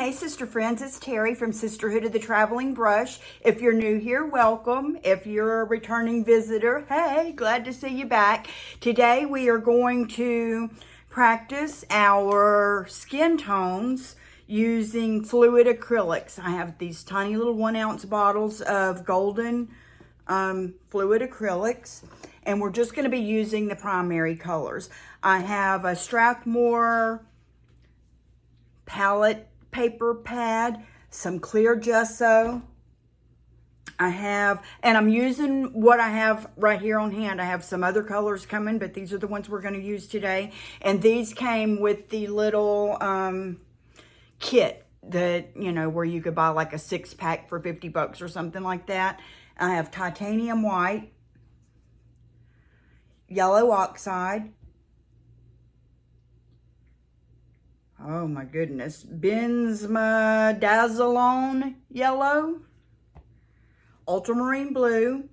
Hey sister friends, it's Terry from Sisterhood of the Traveling Brush. If you're new here, welcome. If you're a returning visitor, hey, glad to see you back. Today we are going to practice our skin tones using fluid acrylics. I have these tiny little 1 ounce bottles of Golden Fluid Acrylics, and we're just going to be using the primary colors. I have a Strathmore palette paper pad, some clear gesso. And I'm using what I have right here on hand. I have some other colors coming, but these are the ones we're going to use today. And these came with the little kit that, you know, where you could buy like a 6-pack for 50 bucks or something like that. I have titanium white, yellow oxide, oh my goodness, Benzimidazolona yellow, Ultramarine Blue.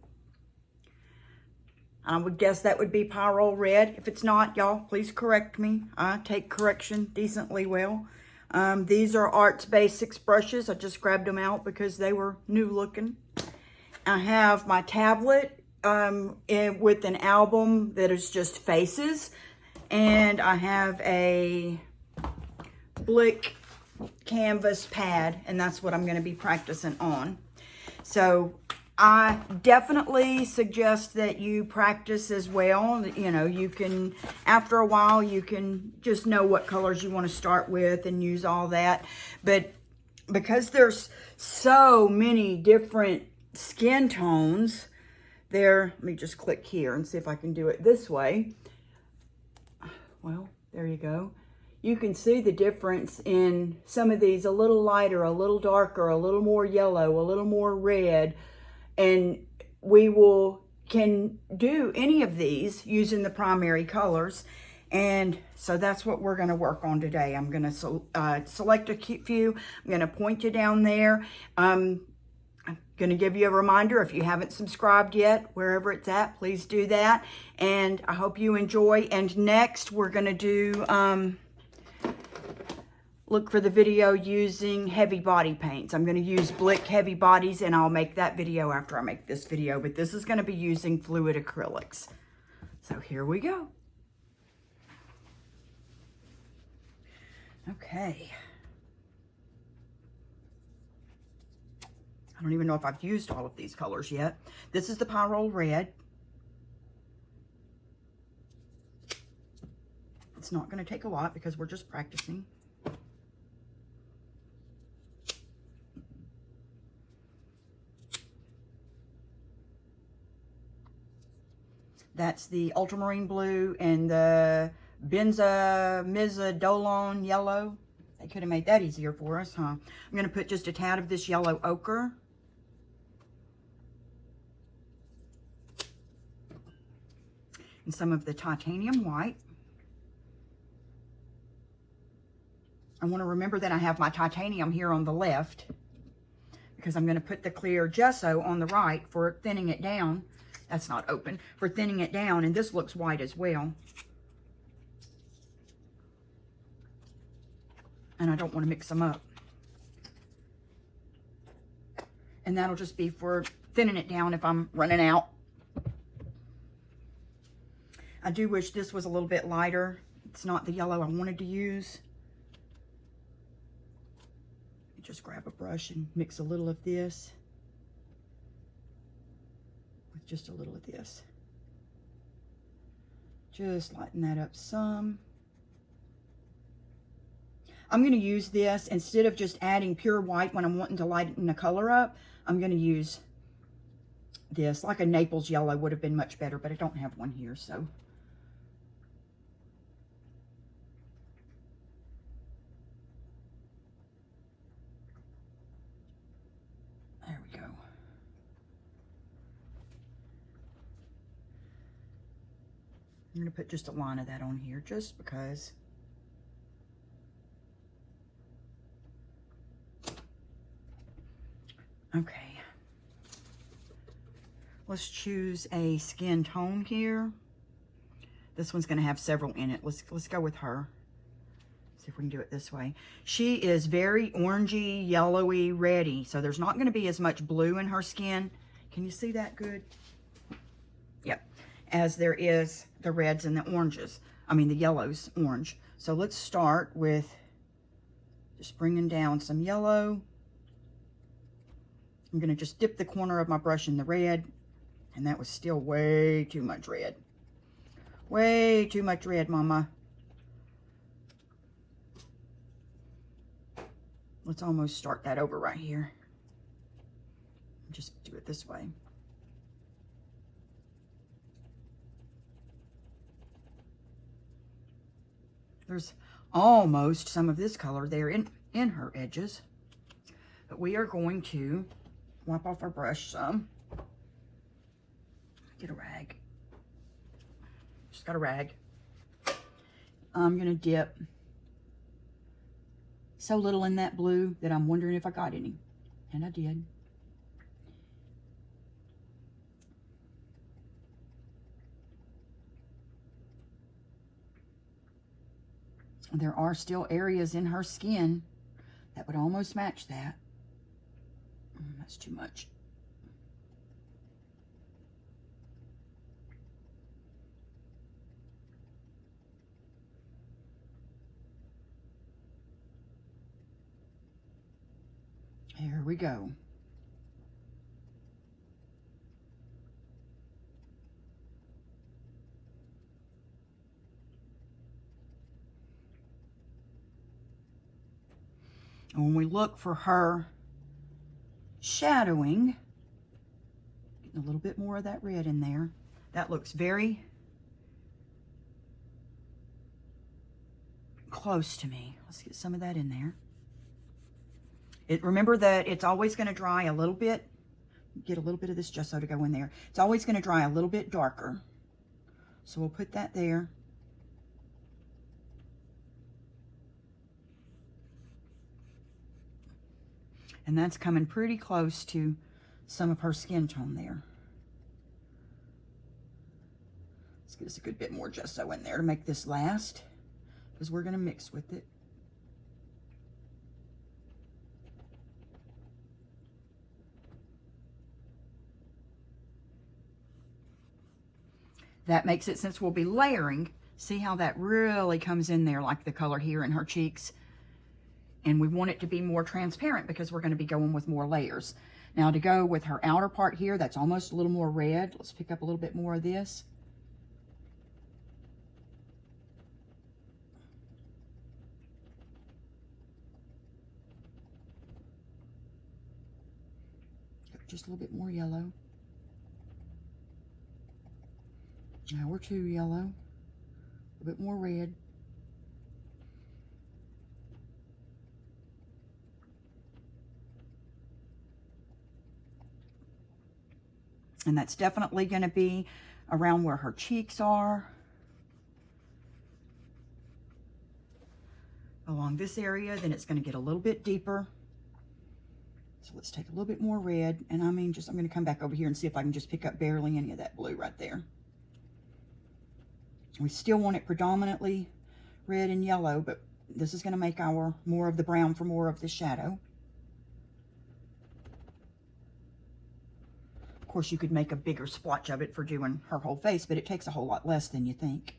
I would guess that would be Pyrrole Red. If it's not, y'all, please correct me. I take correction decently well. These are Arts Basics brushes. I just grabbed them out because they were new looking. I have my tablet with an album that is just faces. And I have a Blick canvas pad, and that's what I'm going to be practicing on. So I definitely suggest that you practice as well. You know, you can, after a while, you can just know what colors you want to start with and use all that. But because there's so many different skin tones there, let me just click here and see if I can do it this way. Well, there you go. You can see the difference in some of these, a little lighter, a little darker, a little more yellow, a little more red. And we can do any of these using the primary colors. And so that's what we're going to work on today. I'm going to select a few. I'm going to point you down there. I'm going to give you a reminder, if you haven't subscribed yet, wherever it's at, please do that. And I hope you enjoy. And next we're going to do... look for the video using heavy body paints. I'm going to use Blick heavy bodies, and I'll make that video after I make this video. But this is going to be using fluid acrylics. So here we go. Okay. I don't even know if I've used all of these colors yet. This is the Pyrrole Red. It's not going to take a lot because we're just practicing. That's the Ultramarine Blue and the Benzimidazolona yellow. They could have made that easier for us, huh? I'm going to put just a tad of this yellow ochre. And some of the titanium white. I want to remember that I have my titanium here on the left, because I'm going to put the clear gesso on the right for thinning it down. That's not open. For thinning it down, and this looks white as well. And I don't want to mix them up. And that'll just be for thinning it down if I'm running out. I do wish this was a little bit lighter. It's not the yellow I wanted to use. Just grab a brush and mix a little of this with just a little of this. Just lighten that up some. I'm going to use this instead of just adding pure white when I'm wanting to lighten the color up. I'm going to use this. Like a Naples yellow would have been much better, but I don't have one here, so. There we go. I'm going to put just a line of that on here just because. Okay. Let's choose a skin tone here. This one's going to have several in it. Let's go with her. See if we can do it this way. She is very orangey, yellowy, reddy. So there's not going to be as much blue in her skin. Can you see that good? Yep. As there is the reds and the oranges. I mean the yellows, orange. So let's start with just bringing down some yellow. I'm going to just dip the corner of my brush in the red. And that was still way too much red. Way too much red, Mama. Let's almost start that over right here. Just do it this way. There's almost some of this color there in her edges. But we are going to wipe off our brush some. Get a rag. Just got a rag. I'm going to dip so little in that blue that I'm wondering if I got any. And I did. There are still areas in her skin that would almost match that. That's too much. Here we go. And when we look for her shadowing, getting a little bit more of that red in there. That looks very close to me. Let's get some of that in there. Remember that it's always going to dry a little bit. Get a little bit of this gesso to go in there. It's always going to dry a little bit darker. So we'll put that there. And that's coming pretty close to some of her skin tone there. Let's get us a good bit more gesso in there to make this last, because we're going to mix with it. That makes it, since we'll be layering, see how that really comes in there, like the color here in her cheeks. And we want it to be more transparent because we're going to be going with more layers. Now to go with her outer part here, that's almost a little more red. Let's pick up a little bit more of this. Just a little bit more yellow. Now we're too yellow. A little bit more red. And that's definitely going to be around where her cheeks are. Along this area, then it's going to get a little bit deeper. So let's take a little bit more red. And I mean, I'm going to come back over here and see if I can just pick up barely any of that blue right there. We still want it predominantly red and yellow, but this is going to make our more of the brown for more of the shadow. Of course, you could make a bigger splotch of it for doing her whole face, but it takes a whole lot less than you think.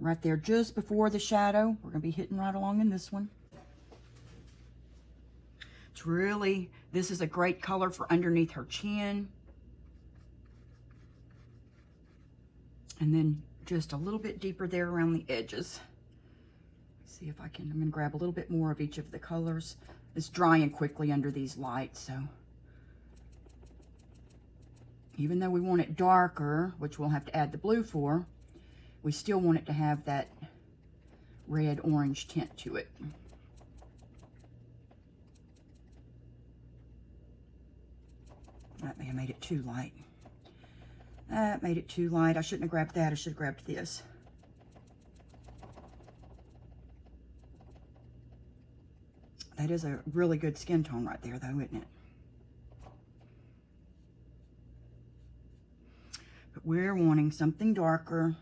Right there, just before the shadow. We're going to be hitting right along in this one. It's really, this is a great color for underneath her chin. And then just a little bit deeper there around the edges. Let's see if I can, I'm going to grab a little bit more of each of the colors. It's drying quickly under these lights, so. Even though we want it darker, which we'll have to add the blue for, we still want it to have that red-orange tint to it. That may have made it too light. That made it too light. I shouldn't have grabbed that. I should have grabbed this. That is a really good skin tone right there, though, isn't it? But we're wanting something darker.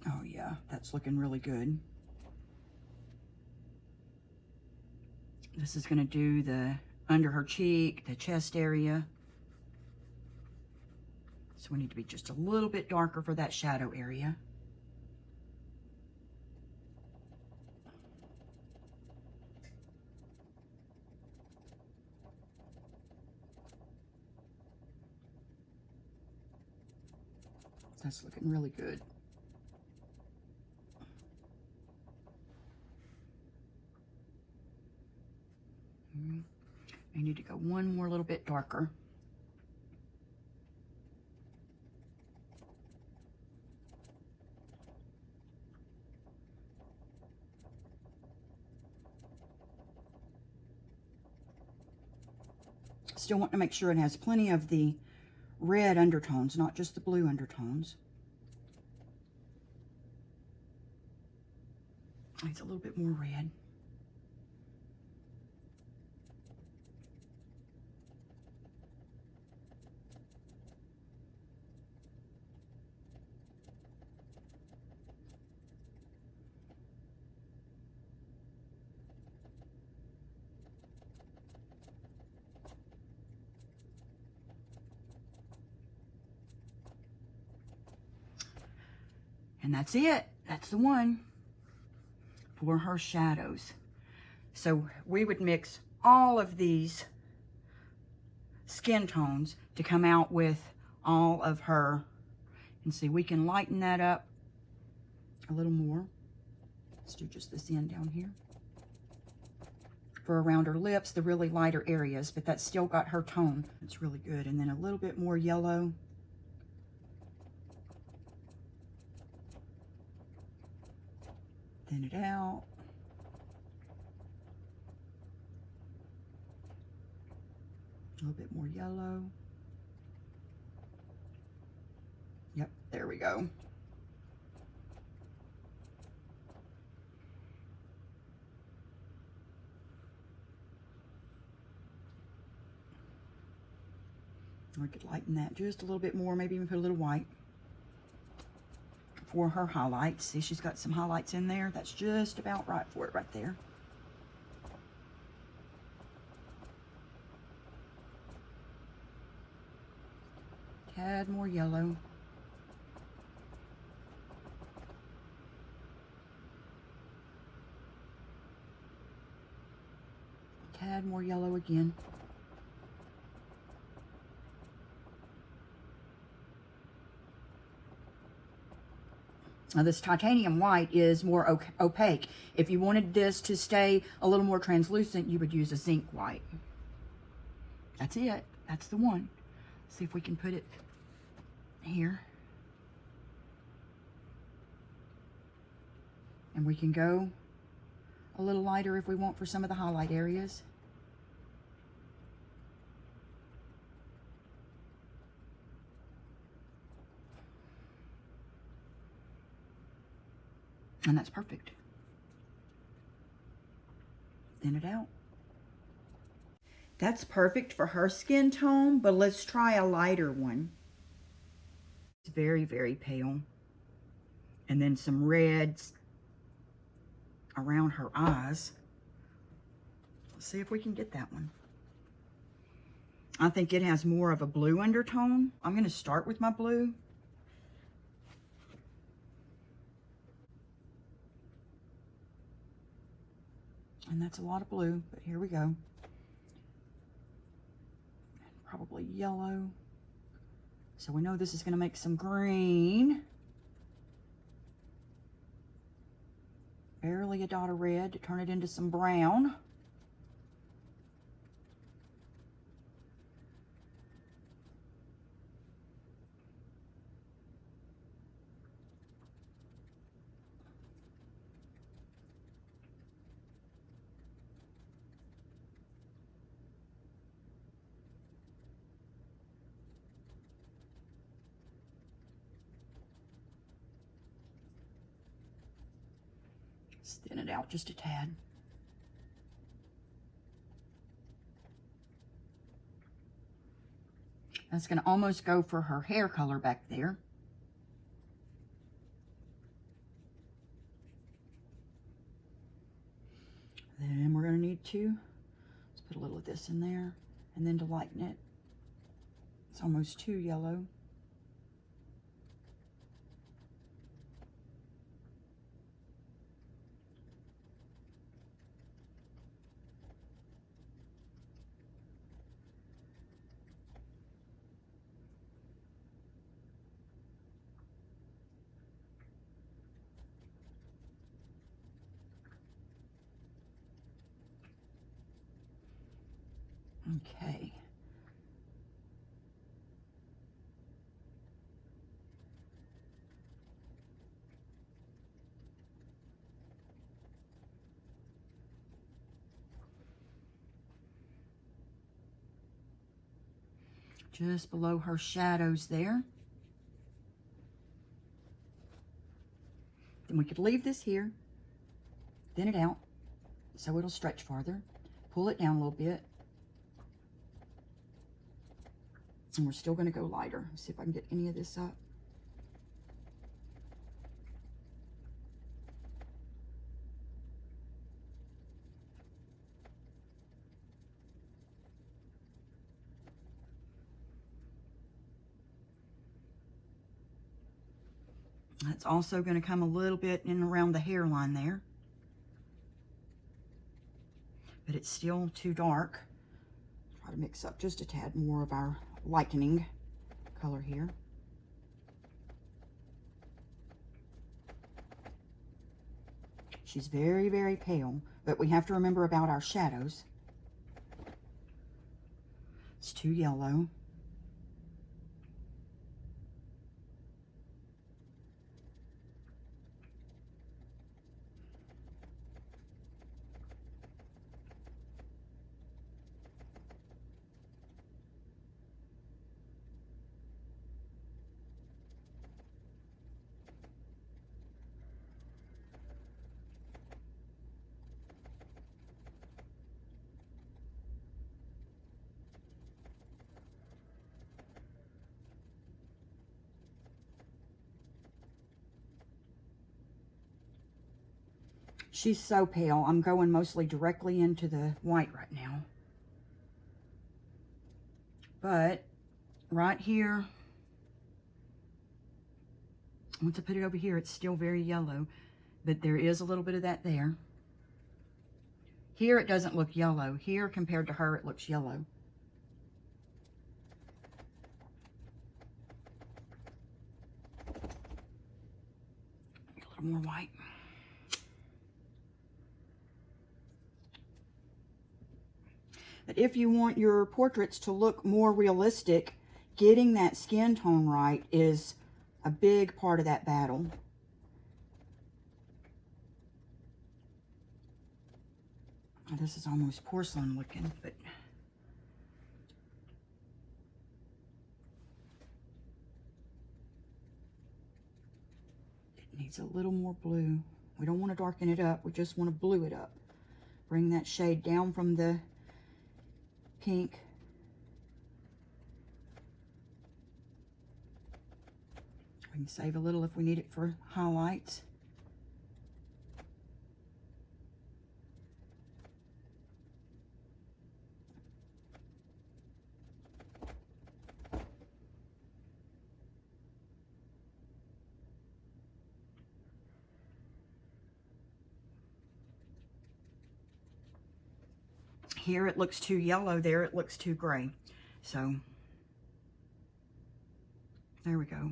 Oh yeah, that's looking really good. This is going to do the under her cheek, the chest area. So we need to be just a little bit darker for that shadow area. That's looking really good. I need to go one more little bit darker. Still want to make sure it has plenty of the red undertones, not just the blue undertones. It's a little bit more red. And that's it. That's the one for her shadows. So we would mix all of these skin tones to come out with all of her. And see, we can lighten that up a little more. Let's do just this end down here. For around her lips, the really lighter areas, but that's still got her tone. It's really good. And then a little bit more yellow. Thin it out. A little bit more yellow. Yep, there we go. We could lighten that just a little bit more, maybe even put a little white. For her highlights. See, she's got some highlights in there. That's just about right for it right there. Tad more yellow. Tad more yellow again. Now this titanium white is more opaque. If you wanted this to stay a little more translucent, you would use a zinc white. That's it. That's the one. Let's see if we can put it here. And we can go a little lighter if we want for some of the highlight areas. And that's perfect. Thin it out. That's perfect for her skin tone, but let's try a lighter one. It's very, very pale. And then some reds around her eyes. Let's see if we can get that one. I think it has more of a blue undertone. I'm going to start with my blue. And that's a lot of blue, but here we go. Probably yellow. So we know this is going to make some green. Barely a dot of red to turn it into some brown. Let's thin it out just a tad. That's going to almost go for her hair color back there. Then we're going to need to, let's put a little of this in there, and then to lighten it, it's almost too yellow. Okay. Just below her shadows there. Then we could leave this here, thin it out so it'll stretch farther, pull it down a little bit, and we're still going to go lighter. See if I can get any of this up. That's also going to come a little bit in around the hairline there. But it's still too dark. Try to mix up just a tad more of our lightening color here. She's very, very pale, but we have to remember about our shadows. It's too yellow. She's so pale. I'm going mostly directly into the white right now. But right here, once I put it over here, it's still very yellow, but there is a little bit of that there. Here it doesn't look yellow. Here, compared to her, it looks yellow. A little more white. But if you want your portraits to look more realistic, getting that skin tone right is a big part of that battle. This is almost porcelain looking, but it needs a little more blue. We don't want to darken it up. We just want to blue it up. Bring that shade down from the pink. We can save a little if we need it for highlights. Here it looks too yellow, there it looks too gray. So there we go.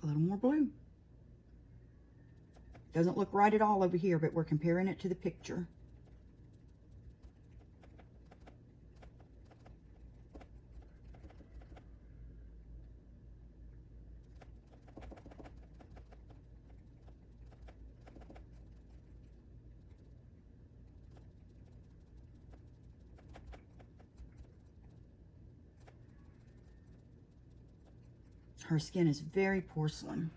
A little more blue. Doesn't look right at all over here, but we're comparing it to the picture. Her skin is very porcelain.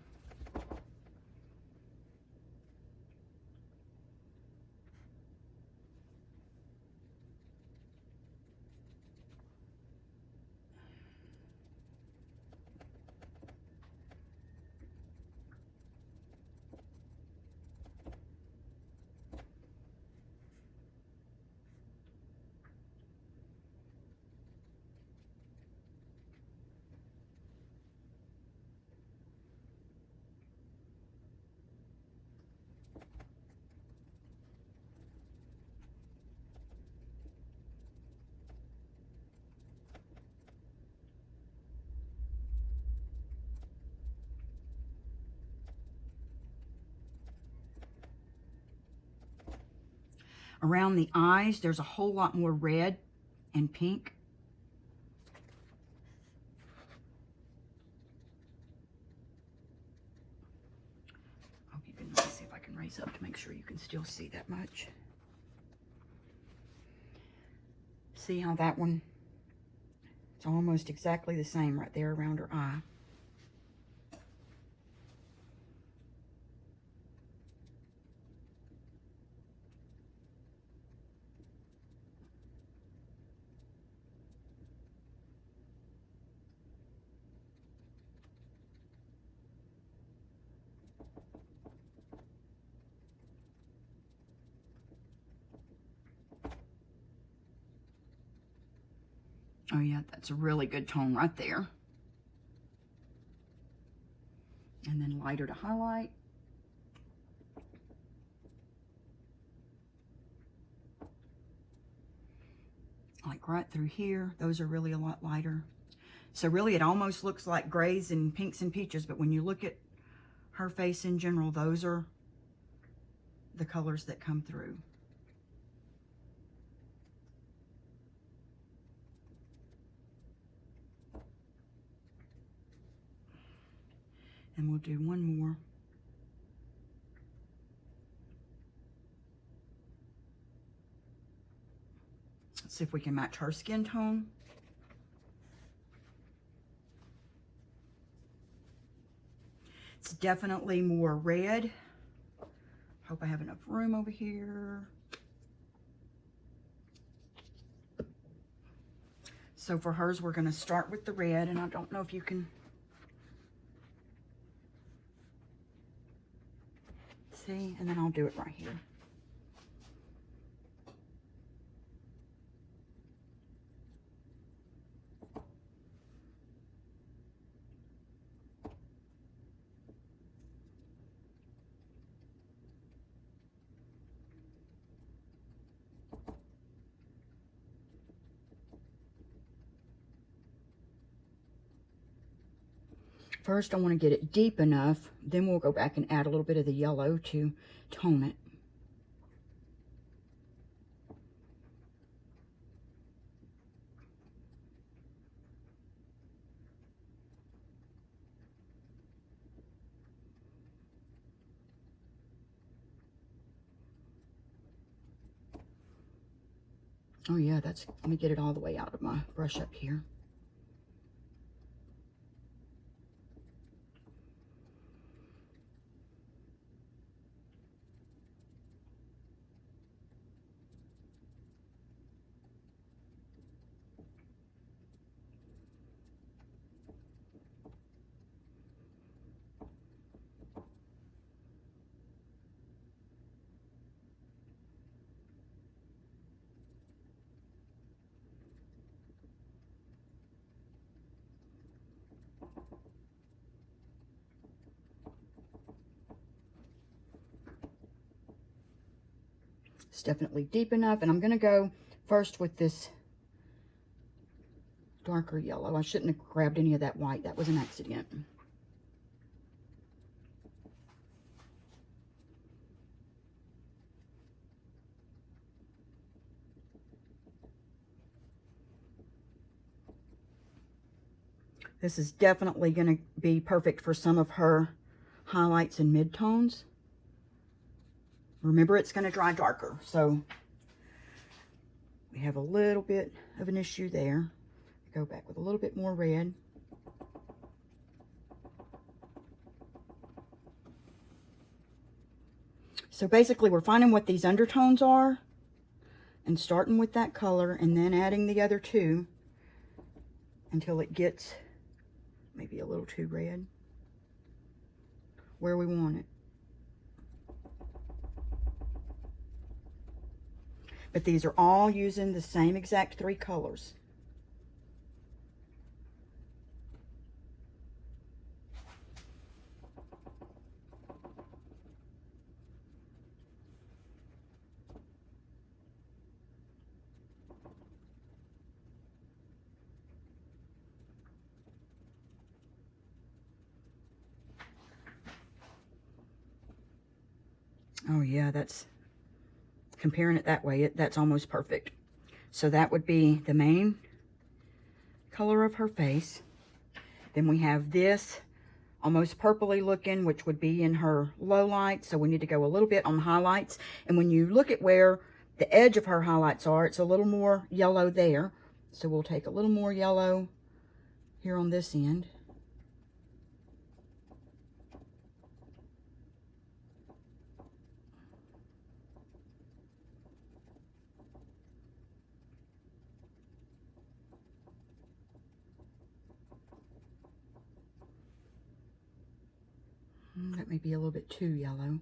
Around the eyes, there's a whole lot more red and pink. I'll even let me see if I can raise up to make sure you can still see that much. See how that one, it's almost exactly the same right there around her eye. Oh yeah, that's a really good tone right there. And then lighter to highlight. Like right through here, those are really a lot lighter. So really it almost looks like grays and pinks and peaches, but when you look at her face in general, those are the colors that come through. And we'll do one more. Let's see if we can match her skin tone. It's definitely more red. Hope I have enough room over here. So for hers, we're going to start with the red, and I don't know if you can see, and then I'll do it right here. First, I want to get it deep enough, then we'll go back and add a little bit of the yellow to tone it. Oh yeah, let me get it all the way out of my brush up here. It's definitely deep enough, and I'm going to go first with this darker yellow. I shouldn't have grabbed any of that white. That was an accident. This is definitely going to be perfect for some of her highlights and midtones. Remember, it's going to dry darker, so we have a little bit of an issue there. Go back with a little bit more red. So basically, we're finding what these undertones are and starting with that color and then adding the other two until it gets maybe a little too red where we want it. But these are all using the same exact 3 colors. Oh yeah, that's comparing it that way, that's almost perfect. So that would be the main color of her face. Then we have this almost purpley looking, which would be in her low lights. So we need to go a little bit on highlights. And when you look at where the edge of her highlights are, it's a little more yellow there. So we'll take a little more yellow here on this end. That may be a little bit too yellow.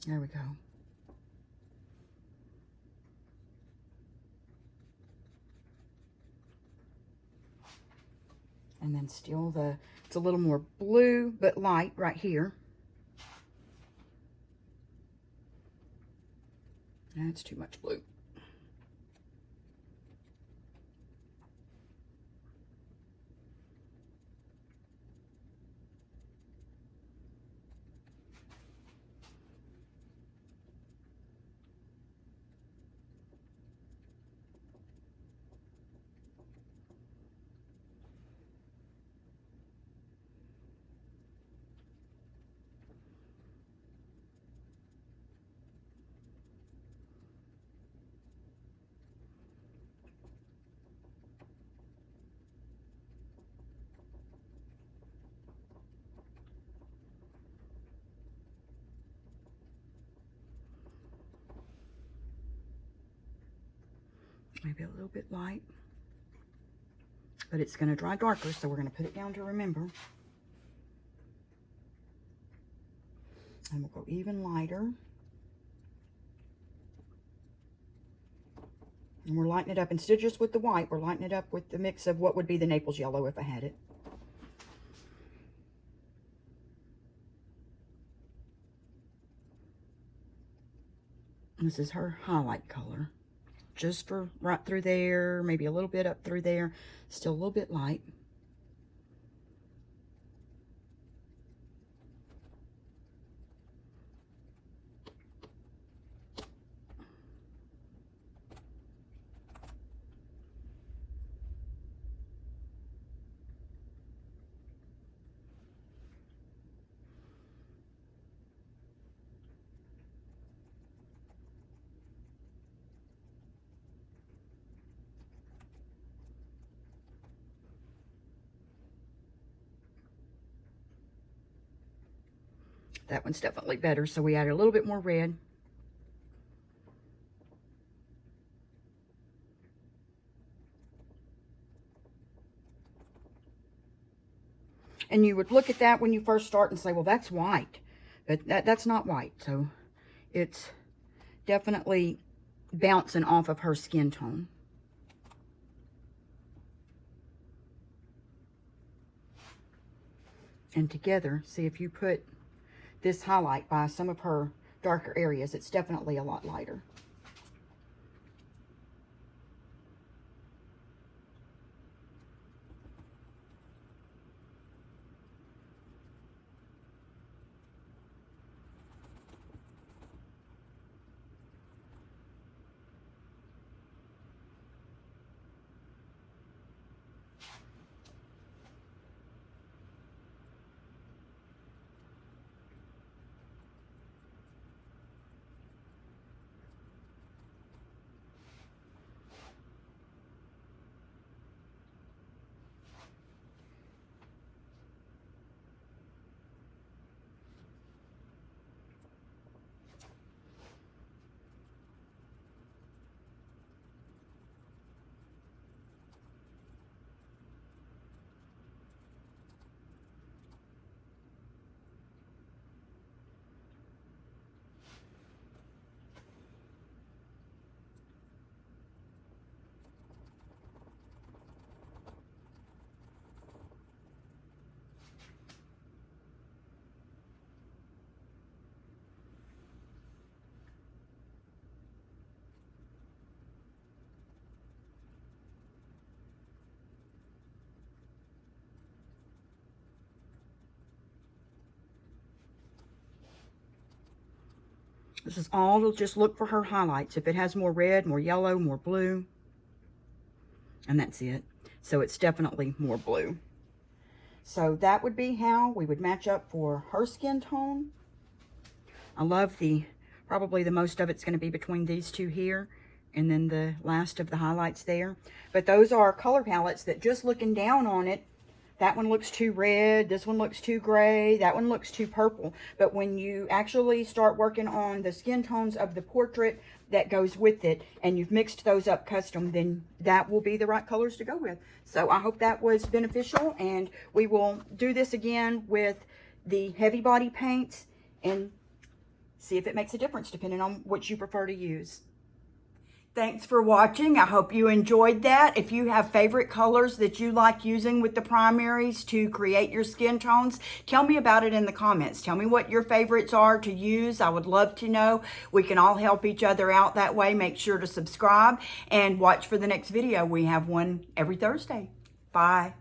There we go. And then still it's a little more blue, but light right here. That's too much blue. Maybe a little bit light, but it's going to dry darker, so we're going to put it down to remember. And we'll go even lighter. And we're lighting it up, instead of just with the white, we're lighting it up with the mix of what would be the Naples yellow if I had it. This is her highlight color. Just for right through there, maybe a little bit up through there. Still a little bit light. That one's definitely better, so we added a little bit more red. And you would look at that when you first start and say, well, that's white. But that's not white, so it's definitely bouncing off of her skin tone. And together, see, if you put this highlight by some of her darker areas, it's definitely a lot lighter. This is all to just look for her highlights. If it has more red, more yellow, more blue. And that's it. So it's definitely more blue. So that would be how we would match up for her skin tone. I love probably the most of it's going to be between these two here. And then the last of the highlights there. But those are color palettes that just looking down on it, that one looks too red, this one looks too gray, that one looks too purple. But when you actually start working on the skin tones of the portrait that goes with it, and you've mixed those up custom, then that will be the right colors to go with. So I hope that was beneficial, and we will do this again with the heavy body paints and see if it makes a difference depending on what you prefer to use. Thanks for watching. I hope you enjoyed that. If you have favorite colors that you like using with the primaries to create your skin tones, tell me about it in the comments. Tell me what your favorites are to use. I would love to know. We can all help each other out that way. Make sure to subscribe and watch for the next video. We have one every Thursday. Bye.